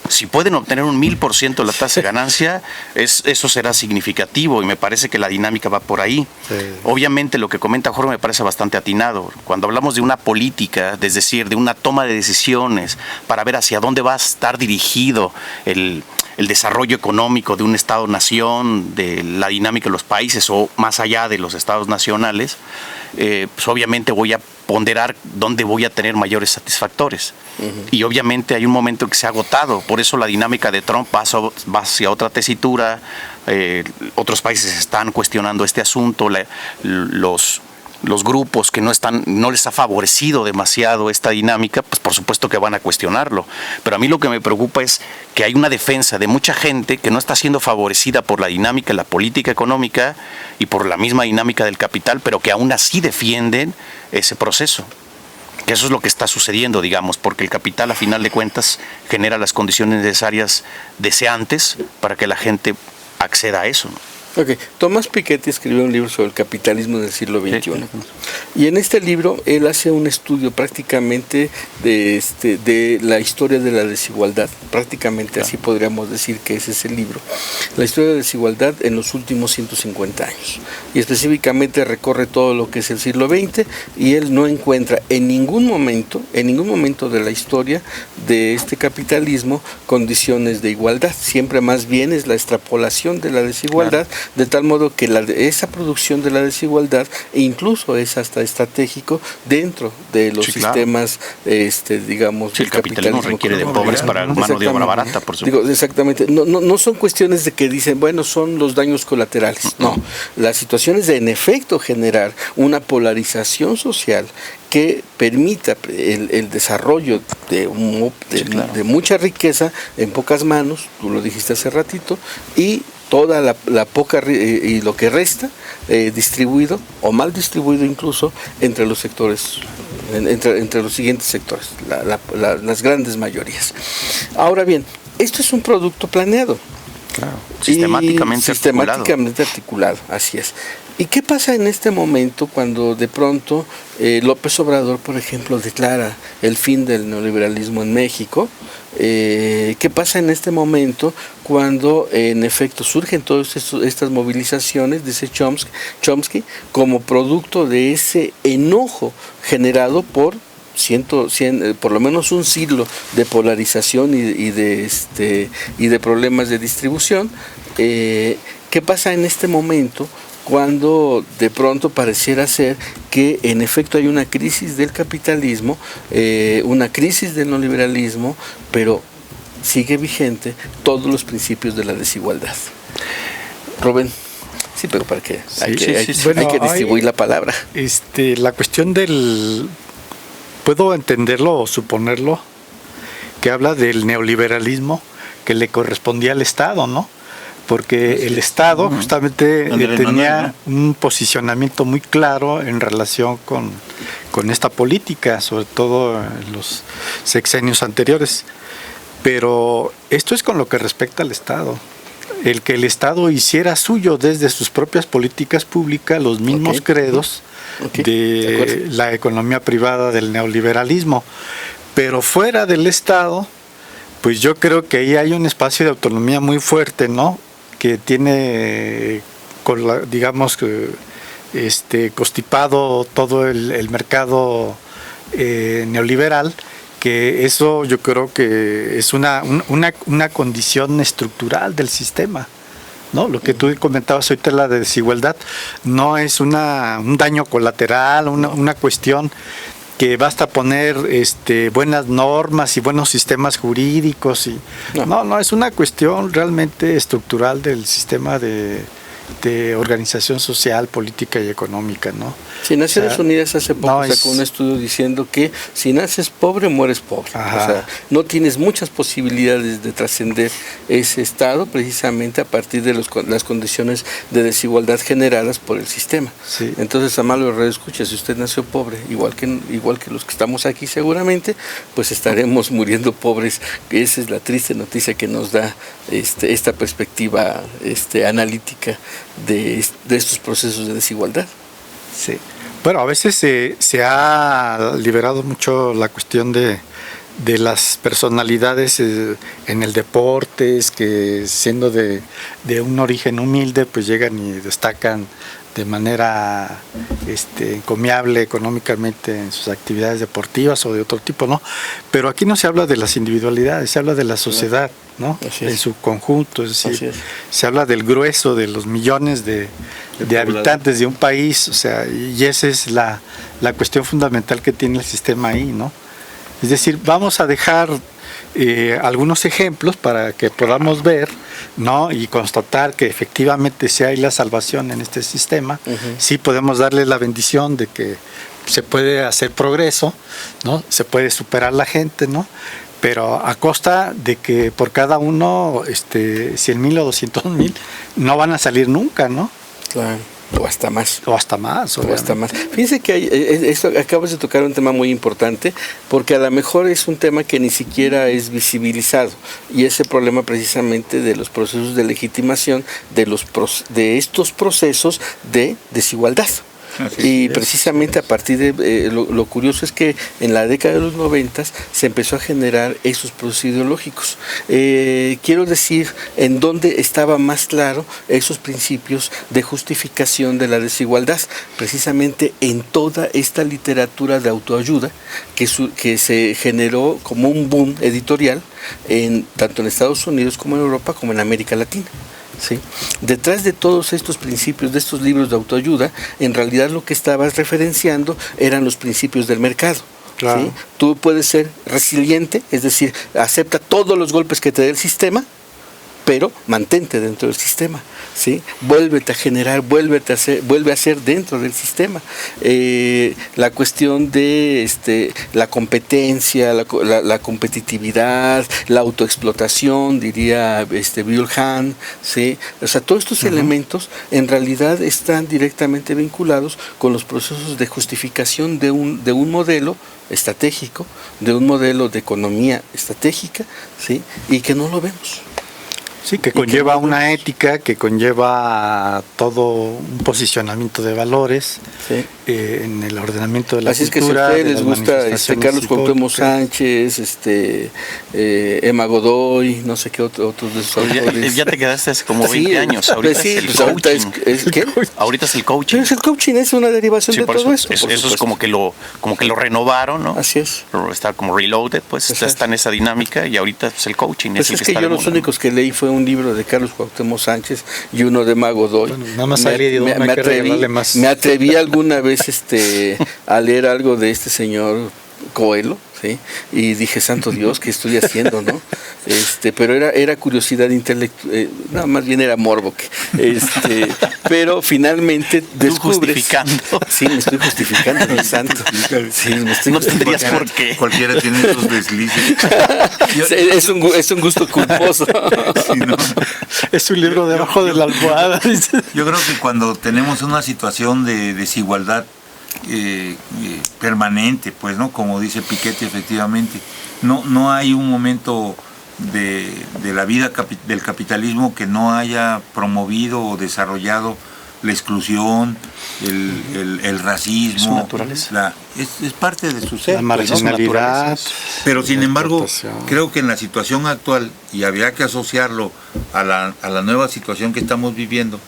S3: Si pueden obtener un 1000% de la tasa de ganancia, eso será significativo y me parece que la dinámica va por ahí.
S6: Sí.
S3: Obviamente lo que comenta Jorge me parece bastante atinado. Cuando hablamos de una política, es decir, de una toma de decisiones para ver hacia dónde va a estar dirigido el desarrollo económico de un Estado-nación, de la dinámica de los países o más allá de los Estados nacionales, pues obviamente voy a ponderar dónde voy a tener mayores satisfactores. Y obviamente hay un momento que se ha agotado, por eso la dinámica de Trump va hacia otra tesitura, otros países están cuestionando este asunto, los grupos que no les ha favorecido demasiado esta dinámica, pues por supuesto que van a cuestionarlo. Pero a mí lo que me preocupa es que hay una defensa de mucha gente que no está siendo favorecida por la dinámica de la política económica y por la misma dinámica del capital, pero que aún así defienden ese proceso. Que eso es lo que está sucediendo, digamos, porque el capital a final de cuentas genera las condiciones necesarias deseantes para que la gente acceda a eso, ¿no?
S4: Ok, Tomás Piketty escribió un libro sobre el capitalismo del siglo XXI. Y en este libro él hace un estudio prácticamente de la historia de la desigualdad. Prácticamente así podríamos decir que ese es el libro. La historia de la desigualdad en los últimos 150 años. Y específicamente recorre todo lo que es el siglo XX y él no encuentra en ningún momento de la historia de este capitalismo condiciones de igualdad. Siempre más bien es la extrapolación de la desigualdad. Claro. De tal modo que esa producción de la desigualdad incluso es hasta estratégico dentro de los sistemas, digamos,
S3: sí, el capitalismo requiere de pobres para mano de obra barata, por supuesto.
S4: Digo, exactamente, no son cuestiones de que dicen, bueno, son los daños colaterales, no, la situación es de en efecto generar una polarización social que permita el desarrollo de mucha riqueza en pocas manos, tú lo dijiste hace ratito, y toda la poca y lo que resta distribuido o mal distribuido incluso entre los sectores, entre los siguientes sectores, las grandes mayorías. Ahora bien, esto es un producto planeado.
S3: Claro, sistemáticamente
S4: articulado, así es. ¿Y qué pasa en este momento cuando de pronto López Obrador, por ejemplo, declara el fin del neoliberalismo en México? ¿Qué pasa en este momento cuando en efecto surgen todas estas movilizaciones, dice Chomsky, como producto de ese enojo generado por por lo menos un siglo de polarización y de problemas de distribución? ¿Qué pasa en este momento cuando de pronto pareciera ser que en efecto hay una crisis del capitalismo, una crisis del neoliberalismo, pero sigue vigente todos los principios de la desigualdad? Rubén. Sí, pero ¿para qué? Hay que distribuir la palabra.
S6: La cuestión puedo entenderlo o suponerlo, que habla del neoliberalismo que le correspondía al Estado, ¿no? Porque el Estado justamente tenía un posicionamiento muy claro en relación con esta política, sobre todo en los sexenios anteriores. Pero esto es con lo que respecta al Estado. El que el Estado hiciera suyo desde sus propias políticas públicas los mismos credos de la economía privada del neoliberalismo. Pero fuera del Estado, pues yo creo que ahí hay un espacio de autonomía muy fuerte, ¿no? Que tiene, constipado todo el mercado neoliberal, que eso yo creo que es una condición estructural del sistema, ¿no? Lo que tú comentabas ahorita, la de desigualdad, no es un daño colateral, una cuestión que basta poner buenas normas y buenos sistemas jurídicos no, es una cuestión realmente estructural del sistema de organización social, política y económica, ¿no?
S4: Si Naciones Unidas hace poco sacó un estudio diciendo que si naces pobre, mueres pobre.
S6: Ajá.
S4: O sea, no tienes muchas posibilidades de trascender ese estado precisamente a partir de las condiciones de desigualdad generadas por el sistema.
S6: Sí.
S4: Entonces, amable radioescucha, si usted nació pobre, igual que los que estamos aquí seguramente, pues estaremos muriendo pobres. Esa es la triste noticia que nos da esta perspectiva analítica de estos procesos de desigualdad.
S6: Sí. Bueno, a veces se ha liberado mucho la cuestión de las personalidades en el deporte, que siendo de un origen humilde, pues llegan y destacan de manera encomiable económicamente en sus actividades deportivas o de otro tipo, ¿no? Pero aquí no se habla de las individualidades, se habla de la sociedad, ¿no? En su conjunto, es decir, se habla del grueso de los millones de habitantes de un país, o sea, y esa es la cuestión fundamental que tiene el sistema ahí, ¿no? Es decir, vamos a dejar algunos ejemplos para que podamos ver, ¿no? Y constatar que efectivamente sí hay la salvación en este sistema. Sí podemos darle la bendición de que se puede hacer progreso, ¿no? Se puede superar la gente, ¿no? Pero a costa de que por cada uno 100,000 o 200,000 no van a salir nunca, ¿no?
S4: Claro. O hasta más.
S6: O hasta más.
S4: O hasta más. Fíjense que esto acabas de tocar un tema muy importante, porque a lo mejor es un tema que ni siquiera es visibilizado, y ese problema precisamente de los procesos de legitimación de estos procesos de desigualdad. Y precisamente a partir de lo curioso es que en la década de los 90 se empezó a generar esos procesos ideológicos. Quiero decir, en donde estaba más claro esos principios de justificación de la desigualdad, precisamente en toda esta literatura de autoayuda que se generó como un boom editorial tanto en Estados Unidos como en Europa como en América Latina. ¿Sí? Detrás de todos estos principios, de estos libros de autoayuda, en realidad lo que estabas referenciando eran los principios del mercado. Claro. ¿Sí? Tú puedes ser resiliente, es decir, acepta todos los golpes que te dé el sistema, pero mantente dentro del sistema, ¿sí? Vuélvete a generar, vuelve a ser dentro del sistema. La cuestión de la competencia, la competitividad, la autoexplotación, diría Byung Han, ¿sí? O sea, todos estos elementos en realidad están directamente vinculados con los procesos de justificación de un modelo estratégico, de un modelo de economía estratégica, ¿sí? Y que no lo vemos.
S6: Sí, que conlleva una ética, que conlleva todo un posicionamiento de valores, sí, en el ordenamiento de la
S4: cultura. Así
S6: cultura,
S4: es que si a ustedes les gusta Carlos Cuauhtémoc Sánchez, Emma Godoy, no sé qué otros de esos autores.
S3: Ya te quedaste hace como 20 años. Ahorita sí, es el coaching.
S4: ¿Qué?
S3: Ahorita es el coaching.
S4: Pero el coaching es una derivación de todo eso.
S3: Eso es como que lo renovaron, ¿no?
S4: Así es.
S3: Está como reloaded, pues está en esa dinámica, y ahorita es el coaching.
S4: Pues es que yo los únicos que leí fue un libro de Carlos Cuauhtémoc Sánchez y uno de Emma Godoy. Bueno,
S6: nada más
S4: me atreví alguna vez a leer algo de este señor Coelho, ¿sí? Y dije, santo Dios, ¿qué estoy haciendo, no? Pero era curiosidad intelectual, no, más bien era morbo, pero finalmente descubres.
S3: Justificando.
S4: Sí, me estoy justificando, mi santo. Sí,
S3: no tendrías por qué.
S2: Cualquiera tiene esos deslices.
S4: Es un gusto culposo.
S2: Sí, ¿no?
S6: Es un libro debajo de la almohada.
S2: Yo creo que cuando tenemos una situación de desigualdad permanente, pues, ¿no? Como dice Piketty, efectivamente, no hay un momento de la vida del capitalismo que no haya promovido o desarrollado la exclusión, el racismo, es parte de su ser,
S6: la marginalidad,
S2: ¿no? Pero sin embargo, creo que en la situación actual, y habría que asociarlo a la nueva situación que estamos viviendo,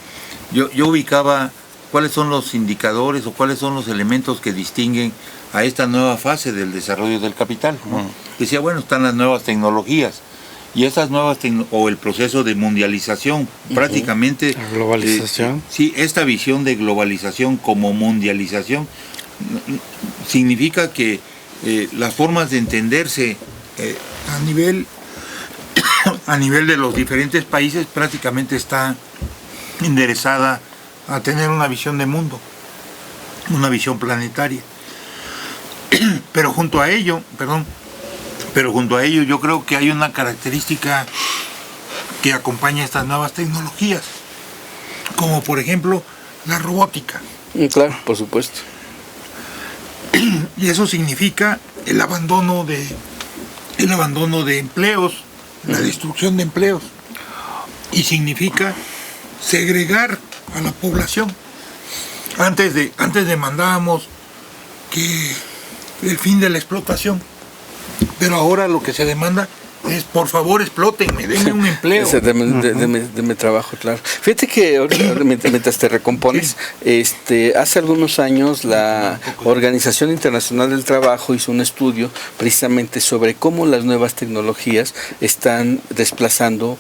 S2: yo ubicaba cuáles son los indicadores o cuáles son los elementos que distinguen a esta nueva fase del desarrollo del capital, ¿no? Decía, bueno, están las nuevas tecnologías, y esas nuevas o el proceso de mundialización, prácticamente
S6: la globalización.
S2: Sí, esta visión de globalización como mundialización significa que las formas de entenderse a nivel de los diferentes países prácticamente está enderezada a tener una visión de mundo, una visión planetaria. Pero junto a ello yo creo que hay una característica que acompaña estas nuevas tecnologías, como por ejemplo la robótica.
S4: Claro, por supuesto.
S2: Y eso significa el abandono de empleos, la destrucción de empleos, y significa segregar a la población. Antes demandábamos que el fin de la explotación, Pero ahora lo que se demanda es, por favor, explótenme, denme un empleo.
S4: Deme trabajo, claro. Fíjate que mientras te recompones, hace algunos años la Organización Internacional del Trabajo hizo un estudio precisamente sobre cómo las nuevas tecnologías están desplazando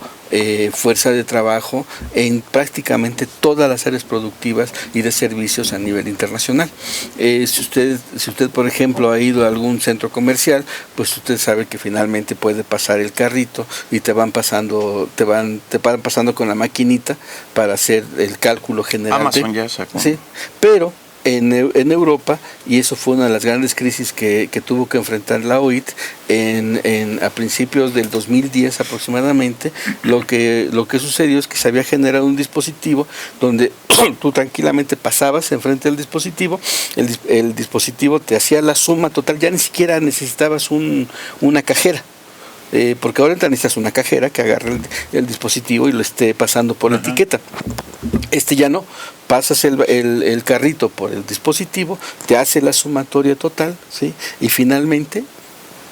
S4: fuerza de trabajo en prácticamente todas las áreas productivas y de servicios a nivel internacional. Si usted, por ejemplo, ha ido a algún centro comercial, pues usted sabe que finalmente puede pasar el carrito y te van pasando con la maquinita para hacer el cálculo general.
S3: Amazon ya sacó.
S4: Sí, pero en Europa, y eso fue una de las grandes crisis que tuvo que enfrentar la OIT a principios del 2010 aproximadamente, lo que sucedió es que se había generado un dispositivo donde tú tranquilamente pasabas enfrente del dispositivo, el dispositivo te hacía la suma total, ya ni siquiera necesitabas una cajera. Porque ahora necesitas una cajera que agarre el dispositivo y lo esté pasando por la etiqueta. Ya no, pasas el carrito por el dispositivo, te hace la sumatoria total, ¿sí? Y finalmente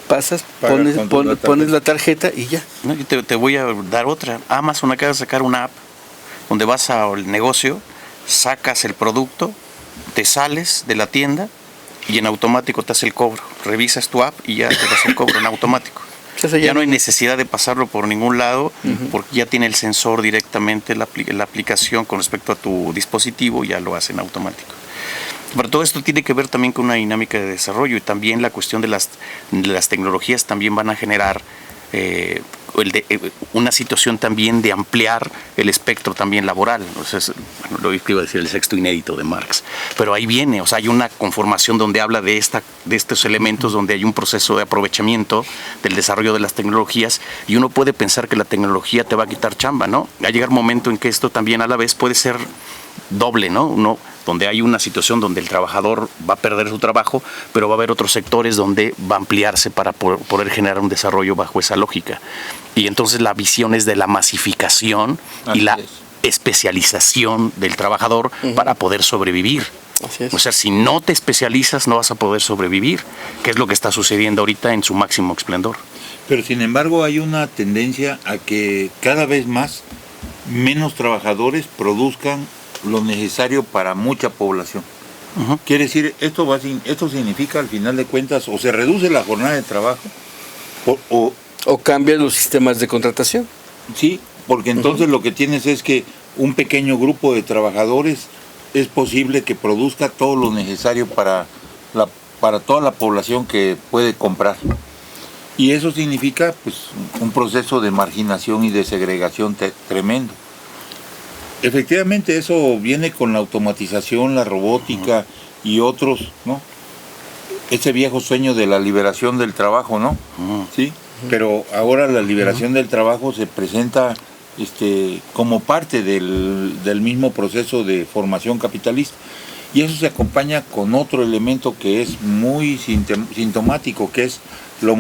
S4: pasas, pones la tarjeta y ya.
S3: No, yo te voy a dar otra. Amazon acaba de sacar una app donde vas al negocio, sacas el producto, te sales de la tienda y en automático te hace el cobro. Revisas tu app y ya te hace el cobro en automático. Ya no hay necesidad de pasarlo por ningún lado, porque ya tiene el sensor directamente la aplicación con respecto a tu dispositivo, ya lo hace en automático. Pero todo esto tiene que ver también con una dinámica de desarrollo, y también la cuestión de las tecnologías también van a generar una situación también de ampliar el espectro también laboral. Entonces, lo que iba a decir, el sexto inédito de Marx, pero ahí viene, o sea, hay una conformación donde habla de estos elementos, donde hay un proceso de aprovechamiento del desarrollo de las tecnologías, y uno puede pensar que la tecnología te va a quitar chamba, ¿no? Va a llegar un momento en que esto también a la vez puede ser doble, ¿no? Donde hay una situación donde el trabajador va a perder su trabajo, pero va a haber otros sectores donde va a ampliarse para poder generar un desarrollo bajo esa lógica. Y entonces la visión es de la masificación y la especialización del trabajador para poder sobrevivir. O sea, si no te especializas no vas a poder sobrevivir, que es lo que está sucediendo ahorita en su máximo esplendor.
S2: Pero sin embargo hay una tendencia a que cada vez menos trabajadores produzcan lo necesario para mucha población. Quiere decir, esto significa al final de cuentas o se reduce la jornada de trabajo
S4: o cambian los sistemas de contratación.
S2: Sí, porque entonces lo que tienes es que un pequeño grupo de trabajadores es posible que produzca todo lo necesario para toda la población que puede comprar. Y eso significa pues un proceso de marginación y de segregación tremendo. Efectivamente eso viene con la automatización, la robótica y otros, ¿no? Ese viejo sueño de la liberación del trabajo, ¿no? Sí, pero ahora la liberación del trabajo se presenta como parte del mismo proceso de formación capitalista, y eso se acompaña con otro elemento que es muy sintomático, que es la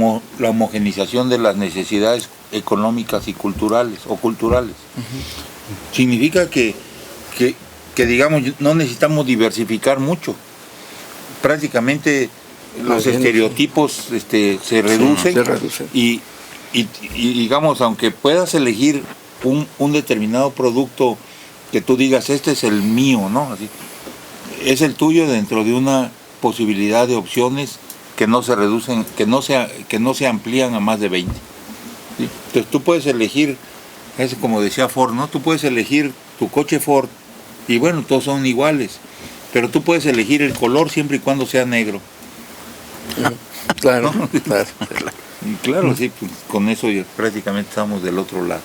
S2: homogenización de las necesidades económicas y culturales. Significa que digamos no necesitamos diversificar mucho, prácticamente los estereotipos se reducen, y digamos, aunque puedas elegir un determinado producto que tú digas este es el mío, ¿no? Así, es el tuyo dentro de una posibilidad de opciones que no se reducen, que no se amplían a más de 20. ¿Sí? Entonces tú puedes elegir, es como decía Ford, ¿no? Tú puedes elegir tu coche Ford y bueno, todos son iguales, pero tú puedes elegir el color siempre y cuando sea negro.
S4: Claro,
S2: ¿no? Claro, sí, pues, con eso ya prácticamente estamos del otro lado.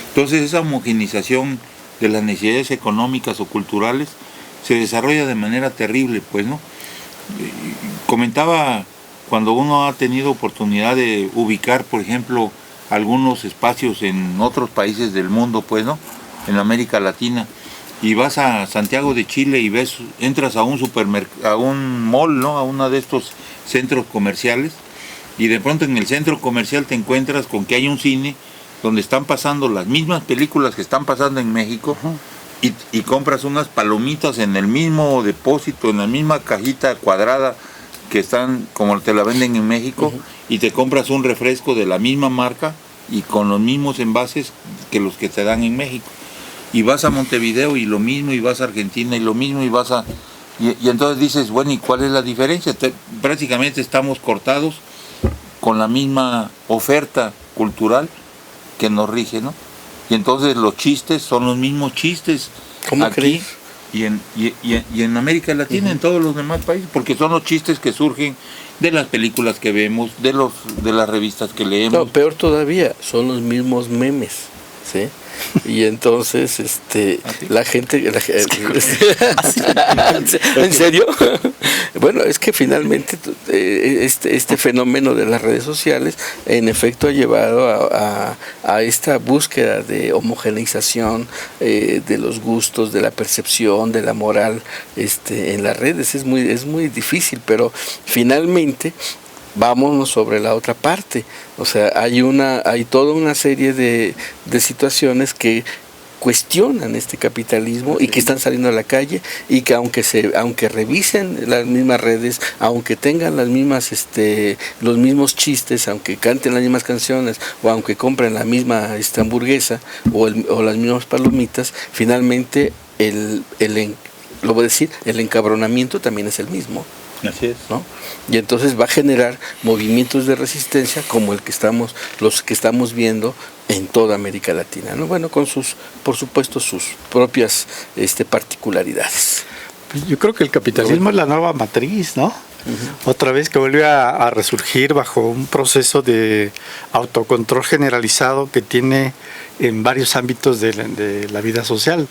S2: Entonces esa homogenización de las necesidades económicas o culturales se desarrolla de manera terrible, pues, ¿no? Comentaba cuando uno ha tenido oportunidad de ubicar, por ejemplo, algunos espacios en otros países del mundo, pues, ¿no? En América Latina, y vas a Santiago de Chile y entras a un supermercado, a un mall, ¿no? A uno de estos centros comerciales, y de pronto en el centro comercial te encuentras con que hay un cine donde están pasando las mismas películas que están pasando en México, y compras unas palomitas en el mismo depósito, en la misma cajita cuadrada que están como te la venden en México, y te compras un refresco de la misma marca y con los mismos envases que los que te dan en México. Y vas a Montevideo y lo mismo, y vas a Argentina y lo mismo, y vas a... Y entonces dices, bueno, ¿y cuál es la diferencia? Prácticamente estamos cortados con la misma oferta cultural que nos rige, ¿no? Y entonces los chistes son los mismos chistes
S4: ¿Cómo
S2: aquí
S4: crees?
S2: y en América Latina, en todos los demás países, porque son los chistes que surgen de las películas que vemos, de las revistas que leemos.
S4: No, peor todavía, son los mismos memes, ¿sí? Y entonces la gente ¿en serio? Bueno, es que finalmente este fenómeno de las redes sociales en efecto ha llevado a esta búsqueda de homogeneización de los gustos, de la percepción, de la moral en las redes. Es muy difícil, pero finalmente vámonos sobre la otra parte. O sea, hay toda una serie de situaciones que cuestionan este capitalismo y que están saliendo a la calle, y que aunque revisen las mismas redes, aunque tengan las mismas los mismos chistes, aunque canten las mismas canciones, o aunque compren la misma hamburguesa o las mismas palomitas, finalmente lo voy a decir, el encabronamiento también es el mismo.
S2: Así es.
S4: ¿No? Y entonces va a generar movimientos de resistencia como los que estamos viendo en toda América Latina, ¿no? Bueno, con por supuesto, sus propias particularidades.
S6: Yo creo que el capitalismo es la nueva matriz, ¿no? Otra vez que vuelve a resurgir bajo un proceso de autocontrol generalizado que tiene en varios ámbitos de la vida social.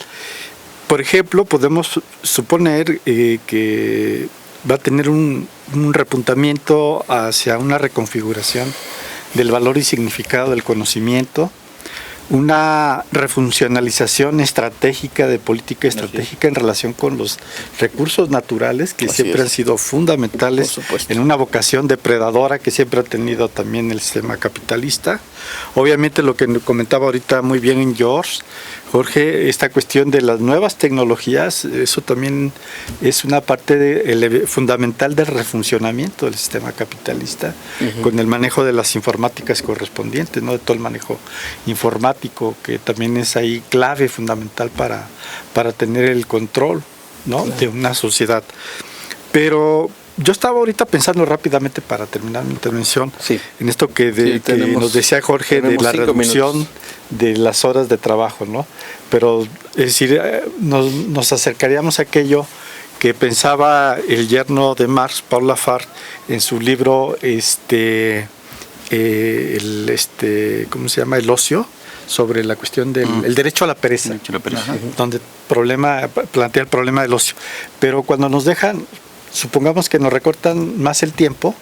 S6: Por ejemplo, podemos suponer que va a tener un repuntamiento hacia una reconfiguración del valor y significado del conocimiento, una refuncionalización estratégica de política estratégica en relación con los recursos naturales que siempre han sido fundamentales en una vocación depredadora que siempre ha tenido también el sistema capitalista. Obviamente lo que comentaba ahorita muy bien Jorge, esta cuestión de las nuevas tecnologías, eso también es una parte fundamental del refuncionamiento del sistema capitalista, con el manejo de las informáticas correspondientes, ¿no? De todo el manejo informático, que también es ahí clave, fundamental para tener el control, ¿no? De una sociedad. Pero yo estaba ahorita pensando rápidamente para terminar mi intervención en esto que nos decía Jorge de la reducción de las horas de trabajo, ¿no? Pero es decir, nos acercaríamos a aquello que pensaba el yerno de Marx, Paul Lafargue, en su libro ¿cómo se llama? El ocio, sobre la cuestión del derecho a la pereza, donde plantea el problema del ocio. Pero cuando nos dejan, supongamos que nos recortan más el tiempo,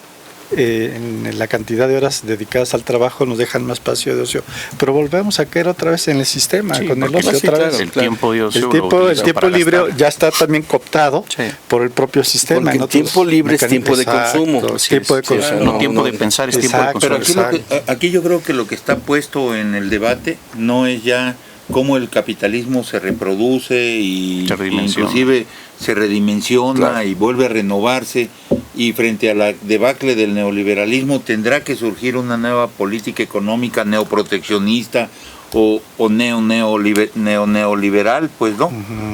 S6: en la cantidad de horas dedicadas al trabajo, nos dejan más espacio de ocio, pero volvemos a caer otra vez en el sistema, con el ocio otra vez.
S3: El tiempo de ocio,
S6: el tiempo libre ya está también cooptado por el propio sistema.
S4: Porque el tiempo libre es tiempo de consumo.
S6: Tiempo de consumo.
S3: No tiempo de pensar, es tiempo de consumo.
S2: Pero aquí yo creo que lo que está puesto en el debate no es ya cómo el capitalismo se reproduce y inclusive se redimensiona y vuelve a renovarse, y frente a la debacle del neoliberalismo tendrá que surgir una nueva política económica neoproteccionista o neoliberal, pues no.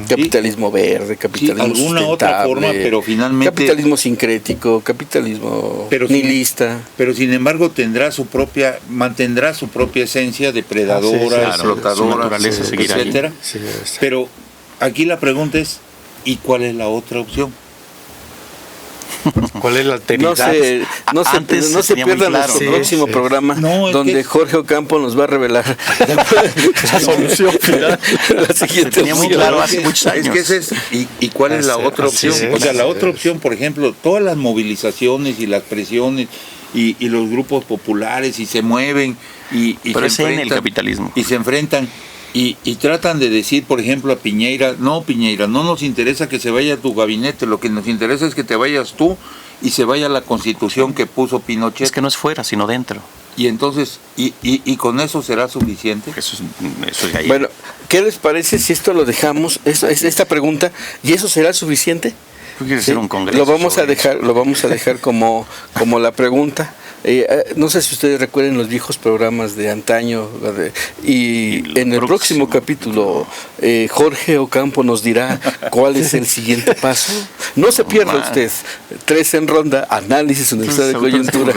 S4: Capitalismo verde, capitalismo
S2: alguna otra forma, pero finalmente
S4: capitalismo sincrético, capitalismo nihilista.
S2: Pero sin embargo mantendrá su propia esencia depredadora, explotadora, etcétera. Pero aquí la pregunta es, ¿y cuál es la otra opción?
S6: ¿Cuál es la alteridad?
S4: No se pierdan nuestro próximo programa, donde Jorge Ocampo nos va a revelar
S6: la solución final.
S4: La siguiente
S3: tenía muy claro hace muchos años.
S2: ¿Y cuál es la otra opción? O sea, la otra opción, por ejemplo, todas las movilizaciones y las presiones y los grupos populares y se mueven
S3: pero es en el capitalismo.
S2: Y se enfrentan. Y tratan de decir, por ejemplo, a Piñera, no nos interesa que se vaya tu gabinete, lo que nos interesa es que te vayas tú y se vaya la Constitución que puso Pinochet.
S3: Es que no es fuera, sino dentro.
S2: Y entonces, ¿y con eso será suficiente?
S3: Eso es ahí.
S4: Bueno, ¿qué les parece si esto lo dejamos, esta pregunta, y eso será suficiente?
S3: Tú quieres
S4: Sí,
S3: hacer un congreso
S4: lo vamos a
S3: sobre
S4: dejar como la pregunta. No sé si ustedes recuerden los viejos programas de antaño, y en el próximo capítulo Jorge Ocampo nos dirá cuál es el siguiente paso. No se pierda usted. 3 en ronda, análisis universal de coyuntura.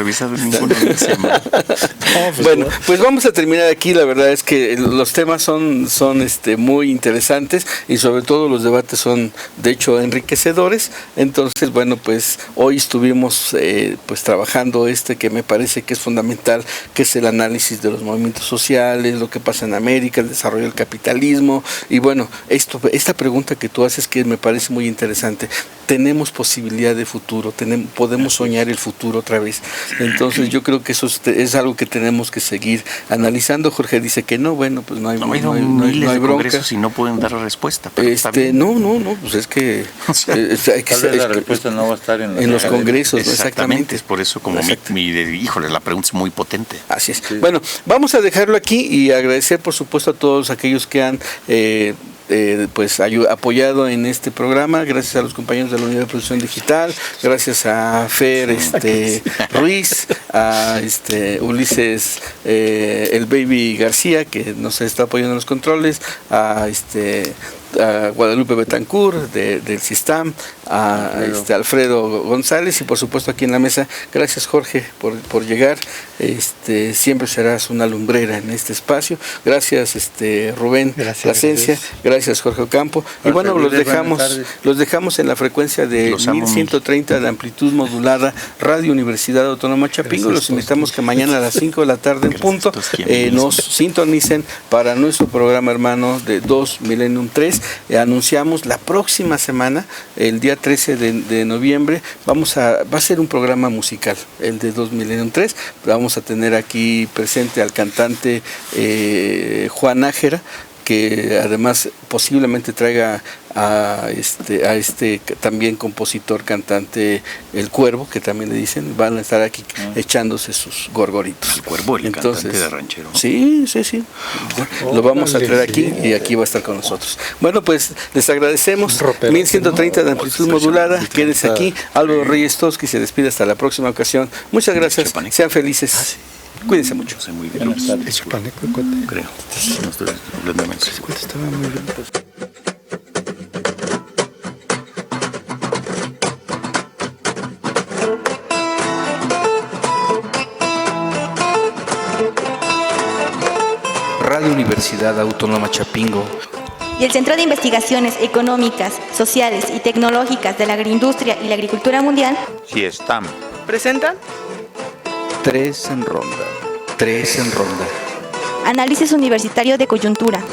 S4: Bueno, pues vamos a terminar aquí. La verdad es que los temas son muy interesantes, y sobre todo los debates son de hecho enriquecedores. Entonces, bueno, pues hoy estuvimos pues trabajando que me parece que es fundamental, que es el análisis de los movimientos sociales, lo que pasa en América, el desarrollo del capitalismo. Y bueno, esta pregunta que tú haces, que me parece muy interesante: tenemos posibilidad de futuro, podemos soñar el futuro otra vez. Entonces yo creo que eso es algo que tenemos que seguir analizando. Jorge dice que no, bueno, pues no hay bronca.
S3: Congresos y no pueden dar respuesta. Pero
S4: no, pues es que
S2: tal vez la respuesta no va a estar en
S4: los congresos, ¿no?
S3: Exactamente. Es por eso como híjole, la pregunta es muy potente.
S4: Así es. Sí. Bueno, vamos a dejarlo aquí y agradecer por supuesto a todos aquellos que han pues apoyado en este programa. Gracias a los compañeros de la Unidad de Producción Digital, gracias a Fer Ruiz, a Ulises el Baby García, que nos está apoyando en los controles, a Guadalupe Betancourt del Sistam, a Alfredo González, y por supuesto aquí en la mesa. Gracias, Jorge, por llegar. Siempre serás una lumbrera en este espacio. Gracias, Rubén Plasencia. Gracias, Jorge Ocampo. Y bueno, los dejamos en la frecuencia de 1130 de amplitud modulada, Radio Universidad Autónoma Chapingo. Los invitamos que mañana a las 5 de la tarde en punto nos sintonicen para nuestro programa hermano de 2 Millennium 3. Anunciamos la próxima semana, el día 13 de noviembre, va a ser un programa musical, el de 2 Millennium 3. Vamos a tener aquí presente al cantante Juan Nájera, que además posiblemente traiga a también compositor, cantante, El Cuervo, que también le dicen. Van a estar aquí echándose sus gorgoritos.
S3: El Cuervo, cantante de ranchero.
S4: Sí. Lo vamos a traer aquí, y aquí va a estar con nosotros. Bueno, pues les agradecemos. 1130 de amplitud modulada. Quédense aquí. Álvaro Reyes Toski se despide hasta la próxima ocasión. Muchas gracias. Sean felices. Cuídense mucho.
S3: Muy bien. Creo. No estoy completamente seguro.
S6: Estaba muy bien.
S4: Radio Universidad Autónoma Chapingo
S1: y el Centro de Investigaciones Económicas, Sociales y Tecnológicas de la Agroindustria y la Agricultura Mundial,
S2: CIESTAM,
S1: presentan
S4: 3 en ronda. 3 en ronda.
S1: Análisis Universitario de Coyuntura.